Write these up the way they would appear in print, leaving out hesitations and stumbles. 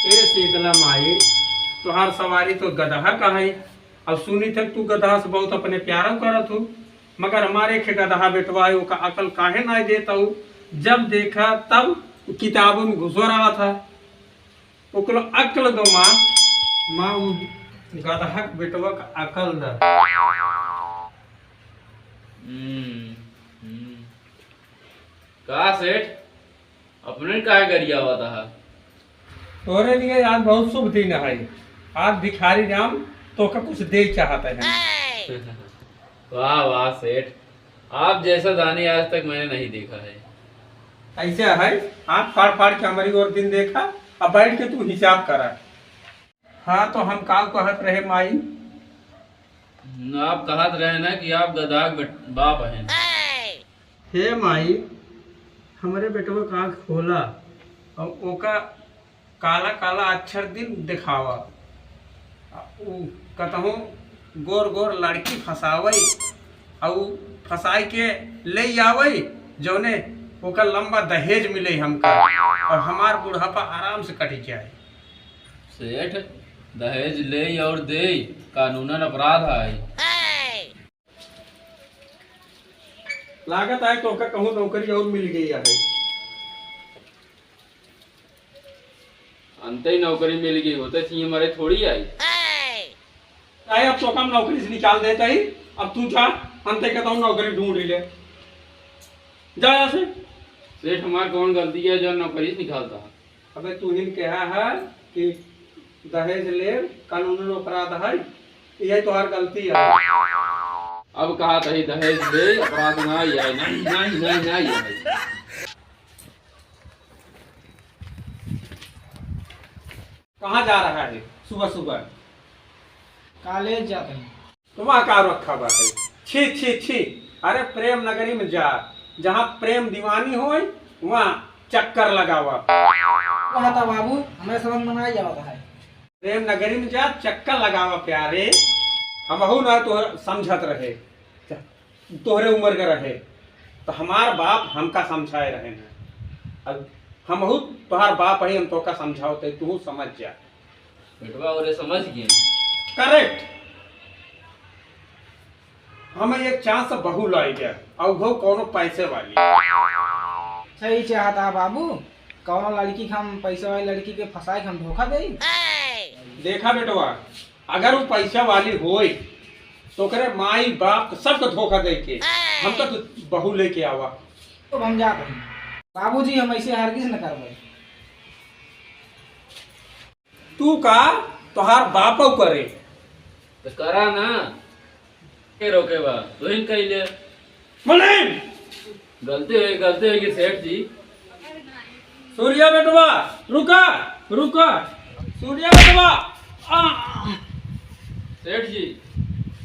ए शीतला माई, तुहार सवारी तो गदहा का है। अब सुनी थे तू गदहा से बहुत अपने प्यार करत हूँ, मगर हमारे के गदहा बेटवा है का अकल काहे ना देता हूँ। जब देखा तब किताबों में घुसो रहा था। ओकलो अकल दो माँ, माँ वो गदहा के बेटवा का अकल द। हम्म हम्म। का सेठ अपने काहे गरिया हुआ था? तोरे लिए आज बहुत शुभ दिन है। आज भिखारी राम तो का कुछ दे चाहते हैं। वाह वाह सेठ, आप जैसा दानी आज तक मैंने नहीं देखा है। ऐसे है, आँख फाड़ फाड़ के हमारी ओर दिन देखा, अब बैठ के तू हिसाब करा। हाँ तो हम काल कहत रहे माई। आप कहत रहे ना कि आप गधा बाप हैं। हे माई, हमारे बेटवा का आँख खोला और ओका काला काला अक्षर दिन दिखावा। कतहु गोर गोर लड़की फसावई और फसाई के ले आवई, जौने ओका लंबा दहेज मिले हमका और हमार बुढ़ापा आराम से कट जाए। सेठ, दहेज ले और दे कानूनन अपराध है। लागत है तो कहूँ नौकरी और मिल गई है। अंत ही नौकरी मिल गई होते थी हमारे थोड़ी आई। आए अब तो कम नौकरी से निकाल देता ही। अब तू जा, अंत कहता हूँ नौकरी ढूंढ ले, जा यहाँ से। सेठ, हमारी कौन गलती है जो नौकरी से निकालता? अबे तू ही कहा है कि दहेज ले कानूनन अपराध है, यही तो हर गलती है। अब कहा था ही दहेज ले अपराध ना ही है, नहीं नहीं नहीं नहीं है। कहाँ जा रहा है सुबह सुबह? कॉलेज जाते हैं। तो वहाँ का रखा बात है। छी छी छी, अरे प्रेम नगरी में जा, जहाँ प्रेम दीवानी हो वहाँ चक्कर लगावा। कहा था बाबू, हमें समझ में नहीं आता है। प्रेम नगरी में जा, चक्कर लगावा प्यारे। हमहू ना तो समझत रहे, तोहरे उम्र के रहे तो हमार बाप हमका समझाए रहे हैं। अब हमहू तोहार बाप है, हम तो का समझाओ तू समझ जा। बेटवा और समझ गए। करेक्ट। हमें एक चांस से बहू लाई गया और वो कोनो पैसे वाली। सही चाहता बाबू, कौन लड़की के हम पैसे वाली लड़की के फंसाए के हम धोखा दे। देखा बेटवा, अगर वो पैसा वाली होई तो करे माई बाप सबको धोखा दे के हम तो बहू लेके आवा। तो हम जाते हैं बाबूजी, हम ऐसे हरगिज न करबे। तू का तोहार बापो करे तो करा ना, के रोके बा तो इन कही ले। मुनीम, गलती है कि सेठ जी। सूर्या बेटवा रुका रुका, सूर्या बेटवा। सेठ जी,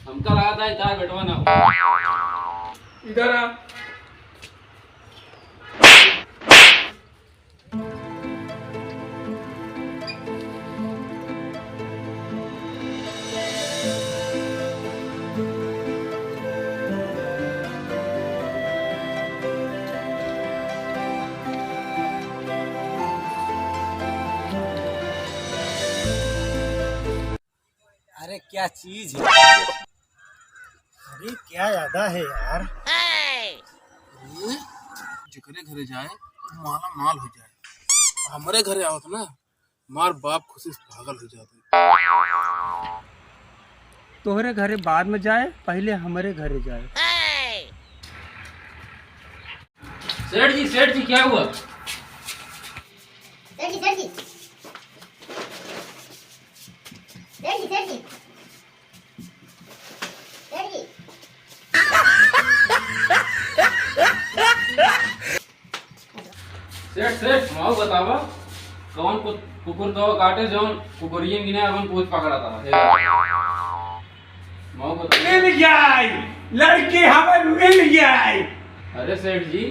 हमका लगा था इधर बेटवा ना हो। इधर आ। अरे क्या चीज है, अरे क्या ज्यादा है यार। जिकरे घरे जाए माला माल हो जाए, हमारे घरे आओ तो ना मार बाप खुशी से पागल हो जाते। तोहरे घरे बाद में जाए, पहले हमारे घरे जाए। सेठ जी क्या हुआ? सेठ जी सेठ जी सेठ जी सेठ जी सेठ जी सेठ माओ बतावा, कौन कुकुर तो काटे जौन कुकुरिये गिने अपन पूछ पकड़ा था। माओ बता। मिल जाए लड़की, हमें मिल जाए। अरे सेठ जी,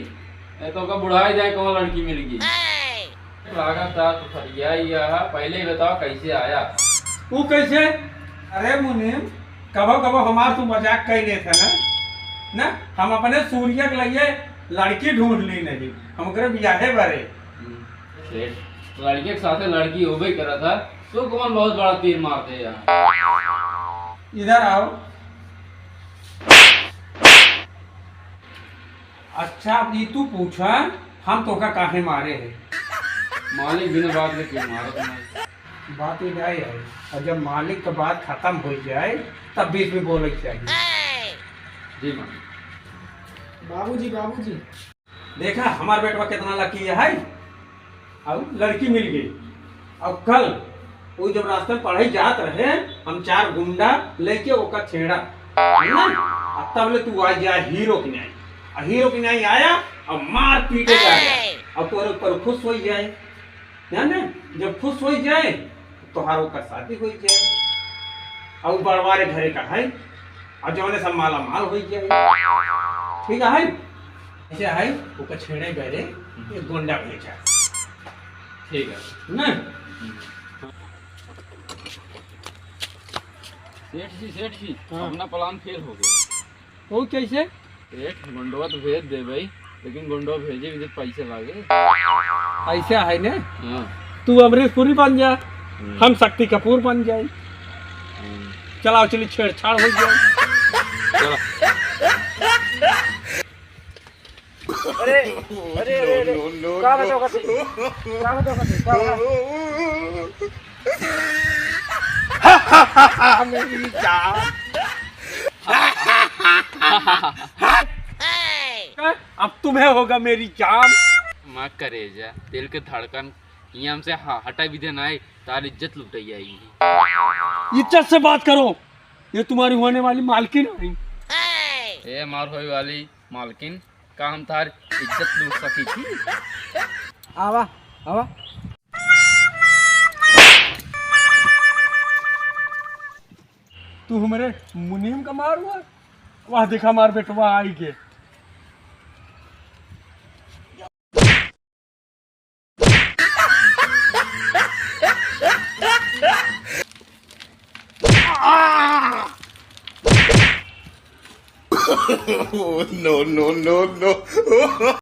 ये तो का बुढ़ाई जाए कौन लड़की मिल गई? लागत था तो फरिया ही आया, पहले ही बताओ कैसे आया? वो कैसे? अरे मुनीम, कबो कबो हमार तू मजाक कर ले थे ना, हम अपने सूर्य के लिए लड़की ढूंढ ली नहीं, हम करे बियाहे बरे। सेठ, लड़के के साथ लड़की हो भी करा था तो कौन बहुत बड़ा तीर मारते यार। इधर आओ। अच्छा अब ये तू पूछा हम तो का काहे मारे है? मालिक बिना बात के क्यों मारे तुम्हें? बात ही नहीं है, और जब मालिक का बात खत्म हो जाए तब बीच में बोले के चाहिए। जी मालिक। बाबूजी बाबूजी देखा हमार बेटवा कितना लकी है, अब लड़की मिल गई। अब कल वो जब रास्ते में पढ़ाई जात रहे हम 4 गुंडा लेके ओका छेड़ा है ना, अब तब ले तू आ जा हीरो की नहीं, और हीरो की नहीं आया और मार पीटे जाएगा और तोरे ऊपर खुश हो जाए है ना। जब खुश हो जाए तो हारो का शादी हो जाए और बड़वारे घरे का है और जौने सब माला माल हो जाए। ठीक है ऐसे है ओका छेड़े गए एक गुंडा भेजा ठीक है ना। सेठ जी अपना प्लान फेल हो गया। वो कैसे? सेठ गुंडवा तो भेज दे भाई, लेकिन गुंडवा भेजे भी तो पैसे लागे। ऐसा है ना, हाँ। तू अमरीश पुरी बन जा, हम शक्ति कपूर बन जाए। चलाओ चलिए छेड़छाड़ हो जाए। चलो। अरे अरे अरे क्या बताओ कथी क्या बताओ कथी क्या मेरी जान। अब तुम्हें होगा मेरी जान। माँ करे जा दिल के धड़कन ये हमसे हटा भी देना है, तार इज्जत लुट जाएगी। इज्जत से बात करो, ये तुम्हारी होने वाली मालकिन है। ए मार होई वाली मालकिन का हम तार इज्जत लूट सकी थी। आवा आवा तू हमारे मुनीम का मार हुआ, वह देखा मार बेटवा आई के। no, no, no, no.